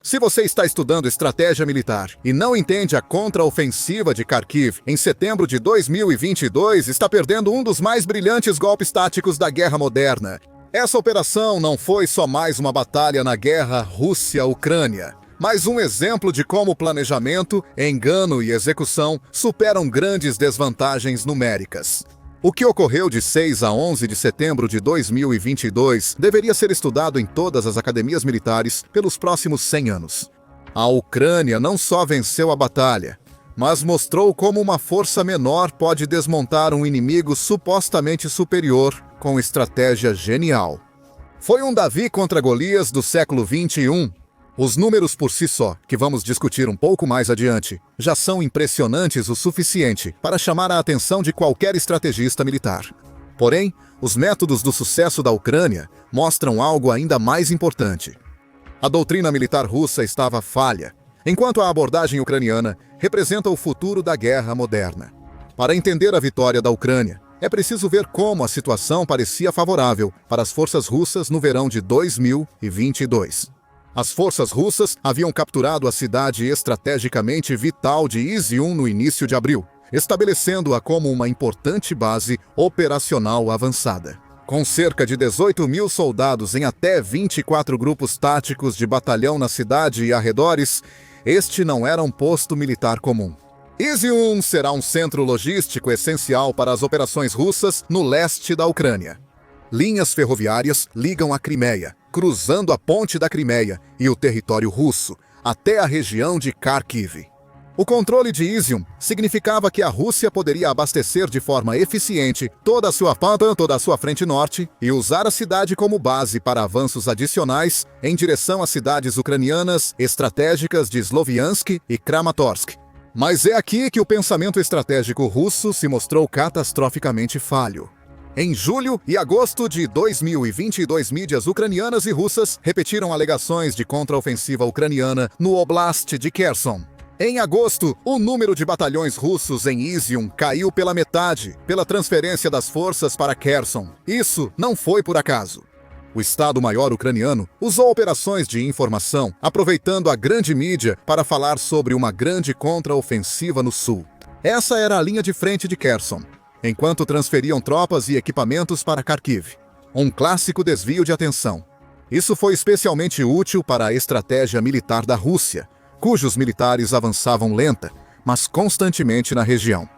Se você está estudando estratégia militar e não entende a contraofensiva de Kharkiv em setembro de 2022, está perdendo um dos mais brilhantes golpes táticos da guerra moderna. Essa operação não foi só mais uma batalha na guerra Rússia-Ucrânia, mas um exemplo de como planejamento, engano e execução superam grandes desvantagens numéricas. O que ocorreu de 6 a 11 de setembro de 2022 deveria ser estudado em todas as academias militares pelos próximos 100 anos. A Ucrânia não só venceu a batalha, mas mostrou como uma força menor pode desmontar um inimigo supostamente superior com estratégia genial. Foi um Davi contra Golias do século XXI. Os números por si só, que vamos discutir um pouco mais adiante, já são impressionantes o suficiente para chamar a atenção de qualquer estrategista militar. Porém, os métodos do sucesso da Ucrânia mostram algo ainda mais importante. A doutrina militar russa estava falha, enquanto a abordagem ucraniana representa o futuro da guerra moderna. Para entender a vitória da Ucrânia, é preciso ver como a situação parecia favorável para as forças russas no verão de 2022. As forças russas haviam capturado a cidade estrategicamente vital de Izium no início de abril, estabelecendo-a como uma importante base operacional avançada. Com cerca de 18 mil soldados em até 24 grupos táticos de batalhão na cidade e arredores, este não era um posto militar comum. Izium será um centro logístico essencial para as operações russas no leste da Ucrânia. Linhas ferroviárias ligam a Crimeia, cruzando a ponte da Crimeia e o território russo, até a região de Kharkiv. O controle de Izium significava que a Rússia poderia abastecer de forma eficiente toda a sua frente norte e usar a cidade como base para avanços adicionais em direção às cidades ucranianas estratégicas de Sloviansk e Kramatorsk. Mas é aqui que o pensamento estratégico russo se mostrou catastroficamente falho. Em julho e agosto de 2022, mídias ucranianas e russas repetiram alegações de contraofensiva ucraniana no Oblast de Kherson. Em agosto, o número de batalhões russos em Izium caiu pela metade pela transferência das forças para Kherson. Isso não foi por acaso. O Estado-Maior ucraniano usou operações de informação, aproveitando a grande mídia para falar sobre uma grande contraofensiva no sul. Essa era a linha de frente de Kherson, enquanto transferiam tropas e equipamentos para Kharkiv. Um clássico desvio de atenção. Isso foi especialmente útil para a estratégia militar da Rússia, cujos militares avançavam lenta, mas constantemente na região.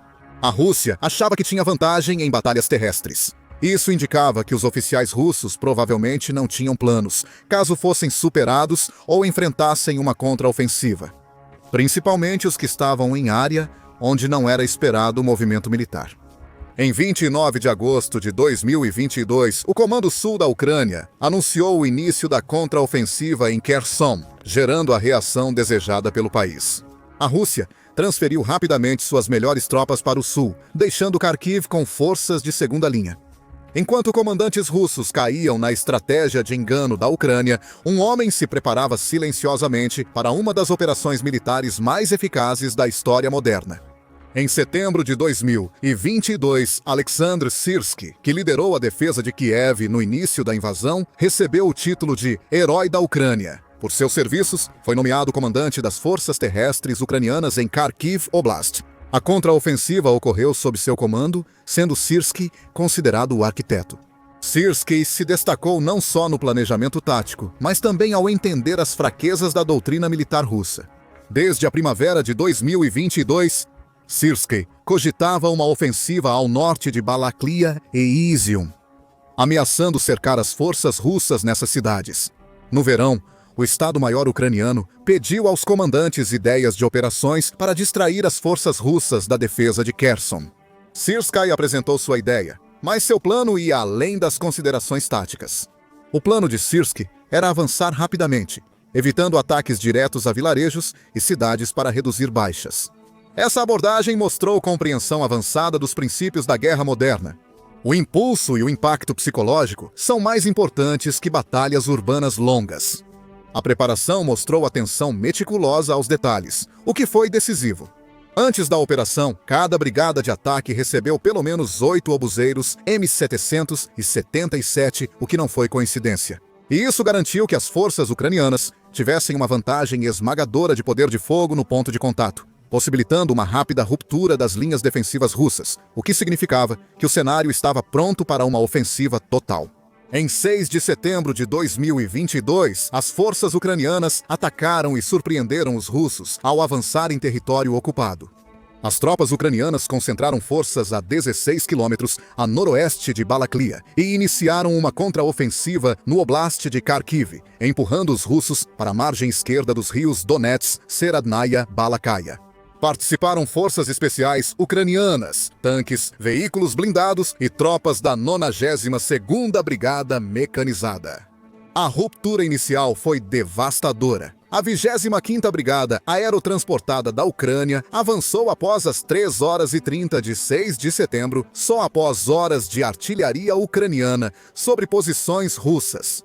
A Rússia achava que tinha vantagem em batalhas terrestres. Isso indicava que os oficiais russos provavelmente não tinham planos, caso fossem superados ou enfrentassem uma contraofensiva. Principalmente os que estavam em área onde não era esperado o movimento militar. Em 29 de agosto de 2022, o Comando Sul da Ucrânia anunciou o início da contraofensiva em Kherson, gerando a reação desejada pelo país. A Rússia transferiu rapidamente suas melhores tropas para o sul, deixando Kharkiv com forças de segunda linha. Enquanto comandantes russos caíam na estratégia de engano da Ucrânia, um homem se preparava silenciosamente para uma das operações militares mais eficazes da história moderna. Em setembro de 2022, Alexandr Syrskyi, que liderou a defesa de Kiev no início da invasão, recebeu o título de Herói da Ucrânia. Por seus serviços, foi nomeado comandante das forças terrestres ucranianas em Kharkiv Oblast. A contraofensiva ocorreu sob seu comando, sendo Syrskyi considerado o arquiteto. Syrskyi se destacou não só no planejamento tático, mas também ao entender as fraquezas da doutrina militar russa. Desde a primavera de 2022, Syrskyi cogitava uma ofensiva ao norte de Balaklia e Izium, ameaçando cercar as forças russas nessas cidades. No verão, o Estado-Maior ucraniano pediu aos comandantes ideias de operações para distrair as forças russas da defesa de Kherson. Syrskyi apresentou sua ideia, mas seu plano ia além das considerações táticas. O plano de Syrskyi era avançar rapidamente, evitando ataques diretos a vilarejos e cidades para reduzir baixas. Essa abordagem mostrou compreensão avançada dos princípios da guerra moderna. O impulso e o impacto psicológico são mais importantes que batalhas urbanas longas. A preparação mostrou atenção meticulosa aos detalhes, o que foi decisivo. Antes da operação, cada brigada de ataque recebeu pelo menos 8 obuseiros M777, o que não foi coincidência. E isso garantiu que as forças ucranianas tivessem uma vantagem esmagadora de poder de fogo no ponto de contato, possibilitando uma rápida ruptura das linhas defensivas russas, o que significava que o cenário estava pronto para uma ofensiva total. Em 6 de setembro de 2022, as forças ucranianas atacaram e surpreenderam os russos ao avançar em território ocupado. As tropas ucranianas concentraram forças a 16 quilômetros a noroeste de Balaklia e iniciaram uma contraofensiva no oblast de Kharkiv, empurrando os russos para a margem esquerda dos rios Donets, Seradnaya, Balakaya. Participaram forças especiais ucranianas, tanques, veículos blindados e tropas da 92ª Brigada Mecanizada. A ruptura inicial foi devastadora. A 25ª Brigada Aerotransportada da Ucrânia avançou após as 3h30 de 6 de setembro, só após horas de artilharia ucraniana sobre posições russas.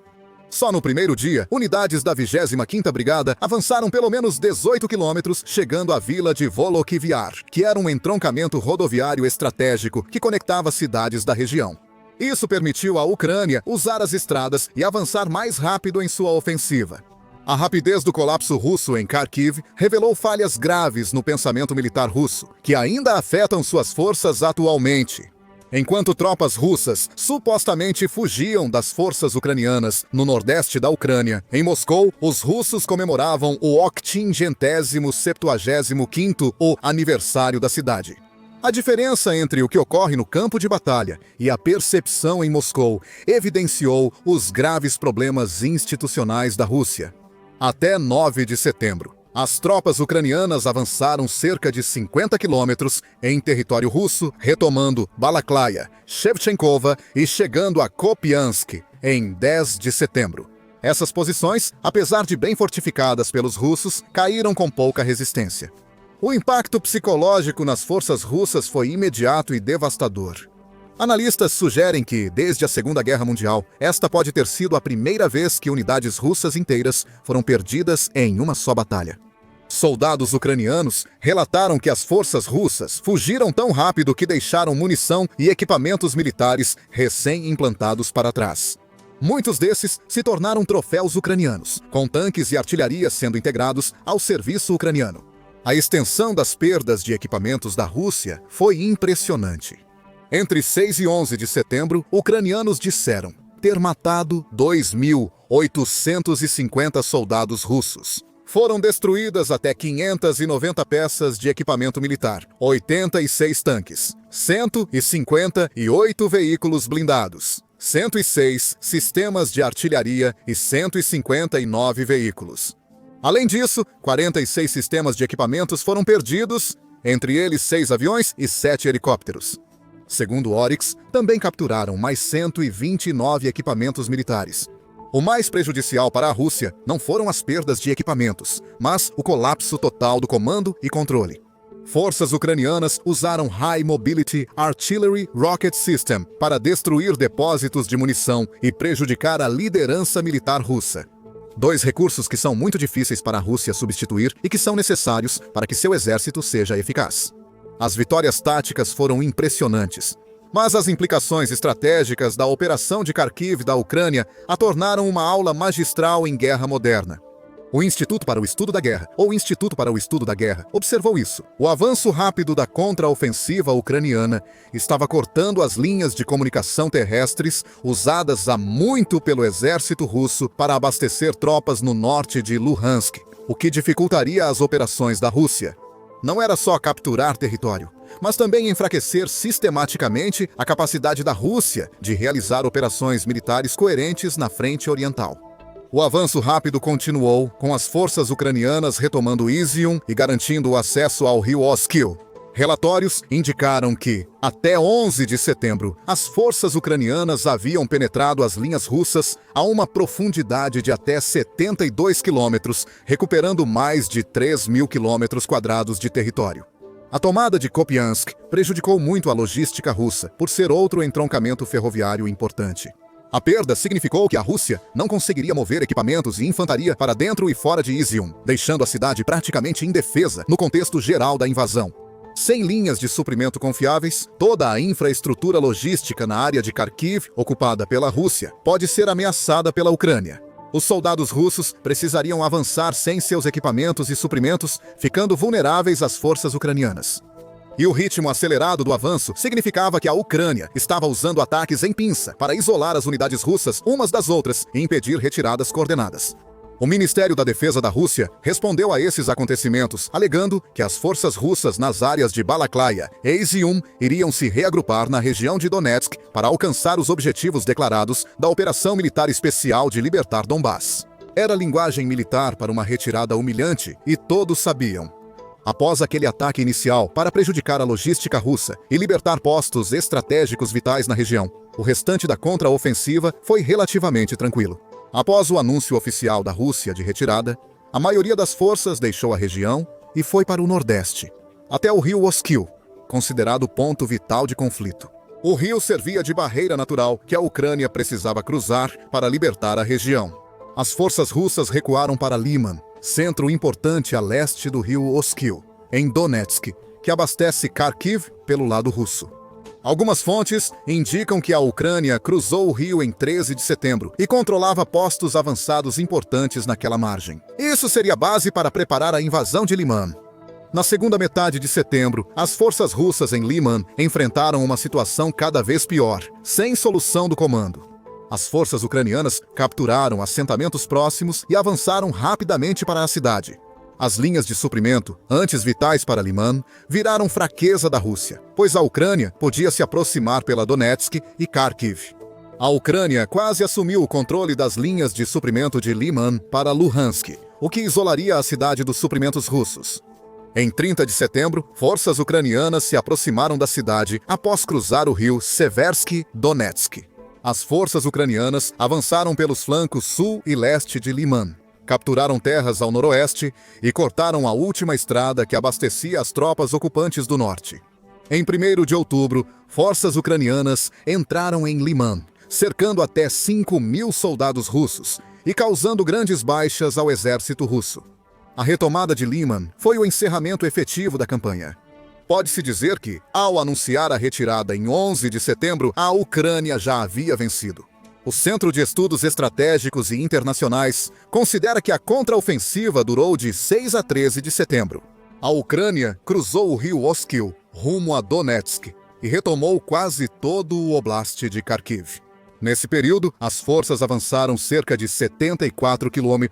Só no primeiro dia, unidades da 25ª Brigada avançaram pelo menos 18 quilômetros, chegando à vila de Volokivyar, que era um entroncamento rodoviário estratégico que conectava cidades da região. Isso permitiu à Ucrânia usar as estradas e avançar mais rápido em sua ofensiva. A rapidez do colapso russo em Kharkiv revelou falhas graves no pensamento militar russo, que ainda afetam suas forças atualmente. Enquanto tropas russas supostamente fugiam das forças ucranianas no nordeste da Ucrânia, em Moscou, os russos comemoravam o 875º aniversário da cidade. A diferença entre o que ocorre no campo de batalha e a percepção em Moscou evidenciou os graves problemas institucionais da Rússia. Até 9 de setembro, as tropas ucranianas avançaram cerca de 50 quilômetros em território russo, retomando Balaklaya, Shevchenkova e chegando a Kupiansk em 10 de setembro. Essas posições, apesar de bem fortificadas pelos russos, caíram com pouca resistência. O impacto psicológico nas forças russas foi imediato e devastador. Analistas sugerem que, desde a Segunda Guerra Mundial, esta pode ter sido a primeira vez que unidades russas inteiras foram perdidas em uma só batalha. Soldados ucranianos relataram que as forças russas fugiram tão rápido que deixaram munição e equipamentos militares recém-implantados para trás. Muitos desses se tornaram troféus ucranianos, com tanques e artilharia sendo integrados ao serviço ucraniano. A extensão das perdas de equipamentos da Rússia foi impressionante. Entre 6 e 11 de setembro, ucranianos disseram ter matado 2.850 soldados russos. Foram destruídas até 590 peças de equipamento militar, 86 tanques, 158 veículos blindados, 106 sistemas de artilharia e 159 veículos. Além disso, 46 sistemas de equipamentos foram perdidos, entre eles 6 aviões e 7 helicópteros. Segundo Oryx, também capturaram mais 129 equipamentos militares. O mais prejudicial para a Rússia não foram as perdas de equipamentos, mas o colapso total do comando e controle. Forças ucranianas usaram High Mobility Artillery Rocket System para destruir depósitos de munição e prejudicar a liderança militar russa. Dois recursos que são muito difíceis para a Rússia substituir e que são necessários para que seu exército seja eficaz. As vitórias táticas foram impressionantes, mas as implicações estratégicas da Operação de Kharkiv da Ucrânia a tornaram uma aula magistral em guerra moderna. O Instituto para o Estudo da Guerra, ou Instituto para o Estudo da Guerra, observou isso. O avanço rápido da contraofensiva ucraniana estava cortando as linhas de comunicação terrestres usadas há muito pelo exército russo para abastecer tropas no norte de Luhansk, o que dificultaria as operações da Rússia. Não era só capturar território, mas também enfraquecer sistematicamente a capacidade da Rússia de realizar operações militares coerentes na frente oriental. O avanço rápido continuou, com as forças ucranianas retomando Izium e garantindo o acesso ao rio Oskil. Relatórios indicaram que, até 11 de setembro, as forças ucranianas haviam penetrado as linhas russas a uma profundidade de até 72 quilômetros, recuperando mais de 3.000 quilômetros quadrados de território. A tomada de Kupiansk prejudicou muito a logística russa, por ser outro entroncamento ferroviário importante. A perda significou que a Rússia não conseguiria mover equipamentos e infantaria para dentro e fora de Izium, deixando a cidade praticamente indefesa no contexto geral da invasão. Sem linhas de suprimento confiáveis, toda a infraestrutura logística na área de Kharkiv, ocupada pela Rússia, pode ser ameaçada pela Ucrânia. Os soldados russos precisariam avançar sem seus equipamentos e suprimentos, ficando vulneráveis às forças ucranianas. E o ritmo acelerado do avanço significava que a Ucrânia estava usando ataques em pinça para isolar as unidades russas umas das outras e impedir retiradas coordenadas. O Ministério da Defesa da Rússia respondeu a esses acontecimentos, alegando que as forças russas nas áreas de Balaklaia e Izium iriam se reagrupar na região de Donetsk para alcançar os objetivos declarados da Operação Militar Especial de libertar Donbass. Era linguagem militar para uma retirada humilhante e todos sabiam. Após aquele ataque inicial para prejudicar a logística russa e libertar postos estratégicos vitais na região, o restante da contraofensiva foi relativamente tranquilo. Após o anúncio oficial da Rússia de retirada, a maioria das forças deixou a região e foi para o nordeste, até o rio Oskil, considerado ponto vital de conflito. O rio servia de barreira natural que a Ucrânia precisava cruzar para libertar a região. As forças russas recuaram para Liman, centro importante a leste do rio Oskil, em Donetsk, que abastece Kharkiv pelo lado russo. Algumas fontes indicam que a Ucrânia cruzou o rio em 13 de setembro e controlava postos avançados importantes naquela margem. Isso seria base para preparar a invasão de Liman. Na segunda metade de setembro, as forças russas em Liman enfrentaram uma situação cada vez pior, sem solução do comando. As forças ucranianas capturaram assentamentos próximos e avançaram rapidamente para a cidade. As linhas de suprimento, antes vitais para Liman, viraram fraqueza da Rússia, pois a Ucrânia podia se aproximar pela Donetsk e Kharkiv. A Ucrânia quase assumiu o controle das linhas de suprimento de Liman para Luhansk, o que isolaria a cidade dos suprimentos russos. Em 30 de setembro, forças ucranianas se aproximaram da cidade após cruzar o rio Seversky Donetsk. As forças ucranianas avançaram pelos flancos sul e leste de Liman. Capturaram terras ao noroeste e cortaram a última estrada que abastecia as tropas ocupantes do norte. Em 1º de outubro, forças ucranianas entraram em Liman, cercando até 5.000 soldados russos e causando grandes baixas ao exército russo. A retomada de Liman foi o encerramento efetivo da campanha. Pode-se dizer que, ao anunciar a retirada em 11 de setembro, a Ucrânia já havia vencido. O Centro de Estudos Estratégicos e Internacionais considera que a contraofensiva durou de 6 a 13 de setembro. A Ucrânia cruzou o rio Oskil rumo a Donetsk e retomou quase todo o oblast de Kharkiv. Nesse período, as forças avançaram cerca de 74 km.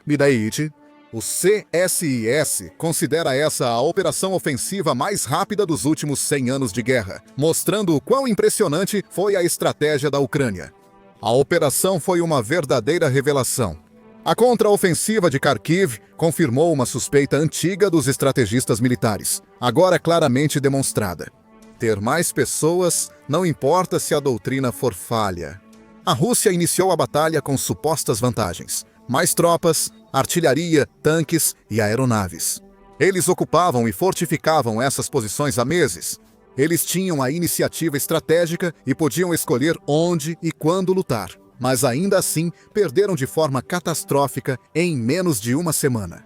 O CSIS considera essa a operação ofensiva mais rápida dos últimos 100 anos de guerra, mostrando o quão impressionante foi a estratégia da Ucrânia. A operação foi uma verdadeira revelação. A contraofensiva de Kharkiv confirmou uma suspeita antiga dos estrategistas militares, agora claramente demonstrada. Ter mais pessoas não importa se a doutrina for falha. A Rússia iniciou a batalha com supostas vantagens: mais tropas, artilharia, tanques e aeronaves. Eles ocupavam e fortificavam essas posições há meses. Eles tinham a iniciativa estratégica e podiam escolher onde e quando lutar, mas ainda assim perderam de forma catastrófica em menos de uma semana.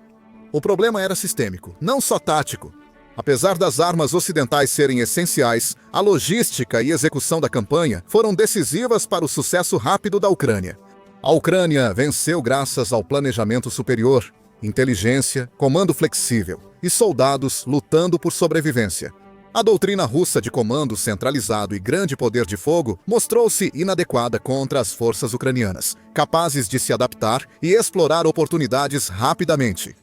O problema era sistêmico, não só tático. Apesar das armas ocidentais serem essenciais, a logística e execução da campanha foram decisivas para o sucesso rápido da Ucrânia. A Ucrânia venceu graças ao planejamento superior, inteligência, comando flexível e soldados lutando por sobrevivência. A doutrina russa de comando centralizado e grande poder de fogo mostrou-se inadequada contra as forças ucranianas, capazes de se adaptar e explorar oportunidades rapidamente.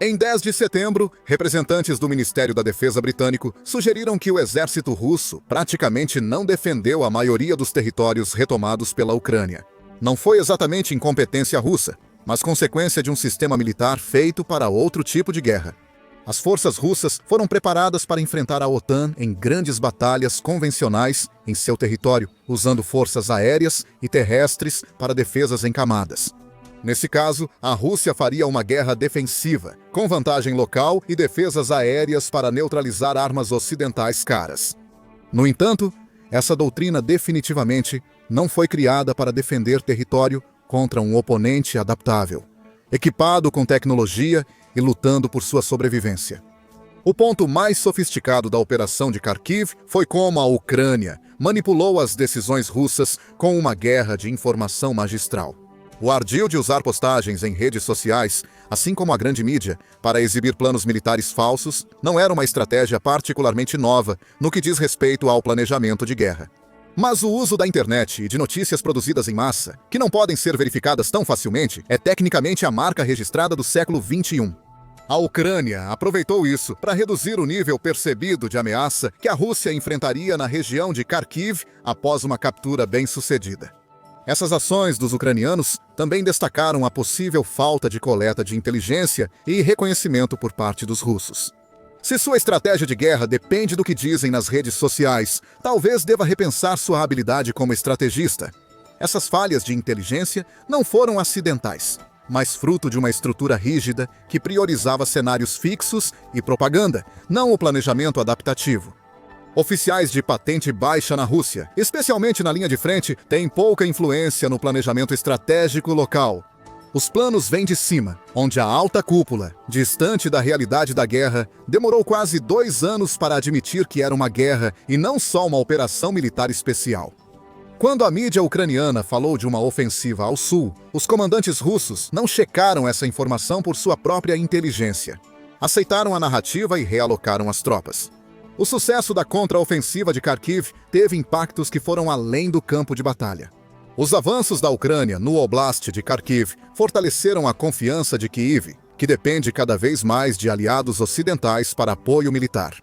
Em 10 de setembro, representantes do Ministério da Defesa britânico sugeriram que o exército russo praticamente não defendeu a maioria dos territórios retomados pela Ucrânia. Não foi exatamente incompetência russa, mas consequência de um sistema militar feito para outro tipo de guerra. As forças russas foram preparadas para enfrentar a OTAN em grandes batalhas convencionais em seu território, usando forças aéreas e terrestres para defesas em camadas. Nesse caso, a Rússia faria uma guerra defensiva, com vantagem local e defesas aéreas para neutralizar armas ocidentais caras. No entanto, essa doutrina definitivamente não foi criada para defender território contra um oponente adaptável, equipado com tecnologia e lutando por sua sobrevivência. O ponto mais sofisticado da operação de Kharkiv foi como a Ucrânia manipulou as decisões russas com uma guerra de informação magistral. O ardil de usar postagens em redes sociais, assim como a grande mídia, para exibir planos militares falsos, não era uma estratégia particularmente nova no que diz respeito ao planejamento de guerra. Mas o uso da internet e de notícias produzidas em massa, que não podem ser verificadas tão facilmente, é tecnicamente a marca registrada do século XXI. A Ucrânia aproveitou isso para reduzir o nível percebido de ameaça que a Rússia enfrentaria na região de Kharkiv após uma captura bem-sucedida. Essas ações dos ucranianos também destacaram a possível falta de coleta de inteligência e reconhecimento por parte dos russos. Se sua estratégia de guerra depende do que dizem nas redes sociais, talvez deva repensar sua habilidade como estrategista. Essas falhas de inteligência não foram acidentais, mas fruto de uma estrutura rígida que priorizava cenários fixos e propaganda, não o planejamento adaptativo. Oficiais de patente baixa na Rússia, especialmente na linha de frente, têm pouca influência no planejamento estratégico local. Os planos vêm de cima, onde a alta cúpula, distante da realidade da guerra, demorou quase 2 anos para admitir que era uma guerra e não só uma operação militar especial. Quando a mídia ucraniana falou de uma ofensiva ao sul, os comandantes russos não checaram essa informação por sua própria inteligência. Aceitaram a narrativa e realocaram as tropas. O sucesso da contra-ofensiva de Kharkiv teve impactos que foram além do campo de batalha. Os avanços da Ucrânia no Oblast de Kharkiv fortaleceram a confiança de Kyiv, que depende cada vez mais de aliados ocidentais para apoio militar.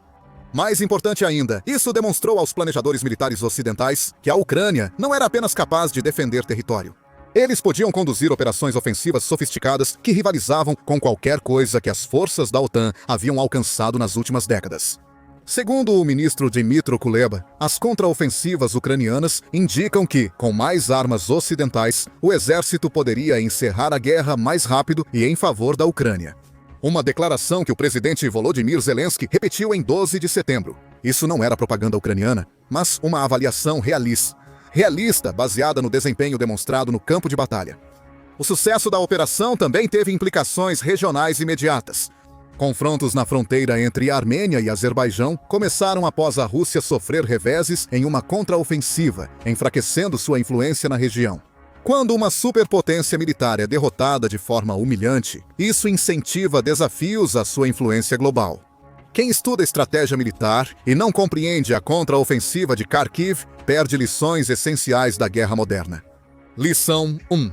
Mais importante ainda, isso demonstrou aos planejadores militares ocidentais que a Ucrânia não era apenas capaz de defender território. Eles podiam conduzir operações ofensivas sofisticadas que rivalizavam com qualquer coisa que as forças da OTAN haviam alcançado nas últimas décadas. Segundo o ministro Dmytro Kuleba, as contraofensivas ucranianas indicam que, com mais armas ocidentais, o exército poderia encerrar a guerra mais rápido e em favor da Ucrânia. Uma declaração que o presidente Volodymyr Zelensky repetiu em 12 de setembro. Isso não era propaganda ucraniana, mas uma avaliação realista baseada no desempenho demonstrado no campo de batalha. O sucesso da operação também teve implicações regionais imediatas. Confrontos na fronteira entre Armênia e Azerbaijão começaram após a Rússia sofrer reveses em uma contraofensiva, enfraquecendo sua influência na região. Quando uma superpotência militar é derrotada de forma humilhante, isso incentiva desafios à sua influência global. Quem estuda estratégia militar e não compreende a contraofensiva de Kharkiv perde lições essenciais da guerra moderna. Lição 1.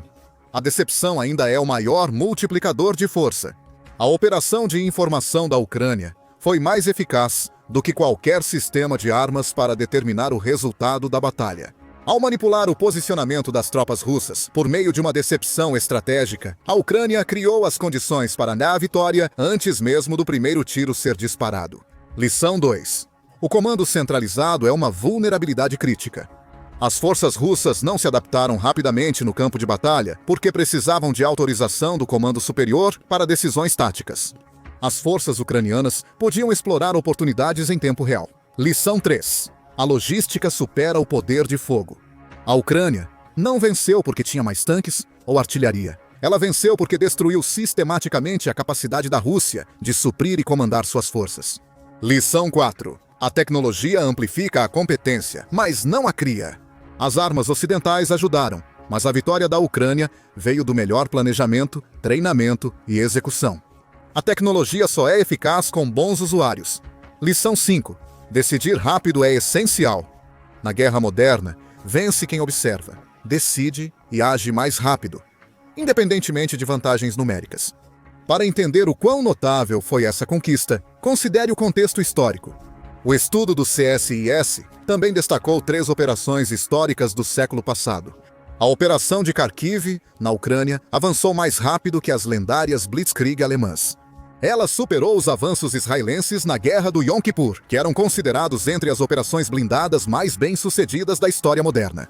A decepção ainda é o maior multiplicador de força. A operação de informação da Ucrânia foi mais eficaz do que qualquer sistema de armas para determinar o resultado da batalha. Ao manipular o posicionamento das tropas russas por meio de uma decepção estratégica, a Ucrânia criou as condições para a vitória antes mesmo do primeiro tiro ser disparado. Lição 2. O comando centralizado é uma vulnerabilidade crítica. As forças russas não se adaptaram rapidamente no campo de batalha porque precisavam de autorização do comando superior para decisões táticas. As forças ucranianas podiam explorar oportunidades em tempo real. Lição 3. A logística supera o poder de fogo. A Ucrânia não venceu porque tinha mais tanques ou artilharia. Ela venceu porque destruiu sistematicamente a capacidade da Rússia de suprir e comandar suas forças. Lição 4. A tecnologia amplifica a competência, mas não a cria. As armas ocidentais ajudaram, mas a vitória da Ucrânia veio do melhor planejamento, treinamento e execução. A tecnologia só é eficaz com bons usuários. Lição 5. Decidir rápido é essencial. Na guerra moderna, vence quem observa, decide e age mais rápido, independentemente de vantagens numéricas. Para entender o quão notável foi essa conquista, considere o contexto histórico. O estudo do CSIS também destacou 3 operações históricas do século passado. A Operação de Kharkiv, na Ucrânia, avançou mais rápido que as lendárias Blitzkrieg alemãs. Ela superou os avanços israelenses na Guerra do Yom Kippur, que eram considerados entre as operações blindadas mais bem-sucedidas da história moderna.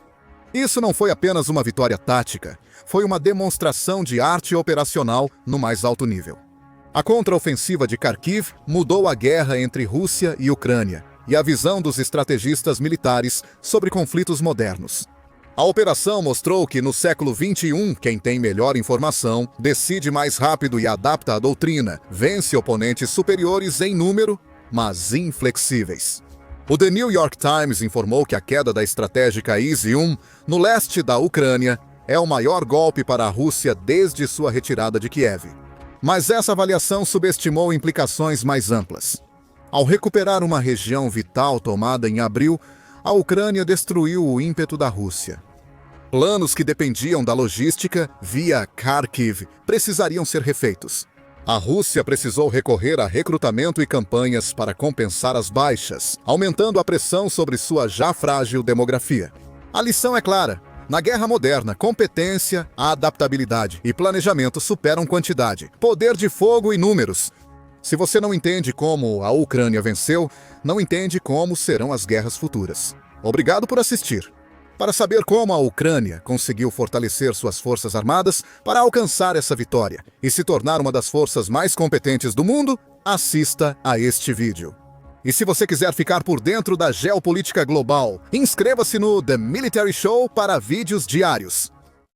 Isso não foi apenas uma vitória tática, foi uma demonstração de arte operacional no mais alto nível. A contraofensiva de Kharkiv mudou a guerra entre Rússia e Ucrânia e a visão dos estrategistas militares sobre conflitos modernos. A operação mostrou que no século XXI, quem tem melhor informação, decide mais rápido e adapta a doutrina, vence oponentes superiores em número mas inflexíveis. O The New York Times informou que a queda da estratégica Izium, no leste da Ucrânia, é o maior golpe para a Rússia desde sua retirada de Kiev. Mas essa avaliação subestimou implicações mais amplas. Ao recuperar uma região vital tomada em abril, a Ucrânia destruiu o ímpeto da Rússia. Planos que dependiam da logística via Kharkiv precisariam ser refeitos. A Rússia precisou recorrer a recrutamento e campanhas para compensar as baixas, aumentando a pressão sobre sua já frágil demografia. A lição é clara. Na guerra moderna, competência, adaptabilidade e planejamento superam quantidade, poder de fogo e números. Se você não entende como a Ucrânia venceu, não entende como serão as guerras futuras. Obrigado por assistir. Para saber como a Ucrânia conseguiu fortalecer suas forças armadas para alcançar essa vitória e se tornar uma das forças mais competentes do mundo, assista a este vídeo. E se você quiser ficar por dentro da geopolítica global, inscreva-se no The Military Show para vídeos diários.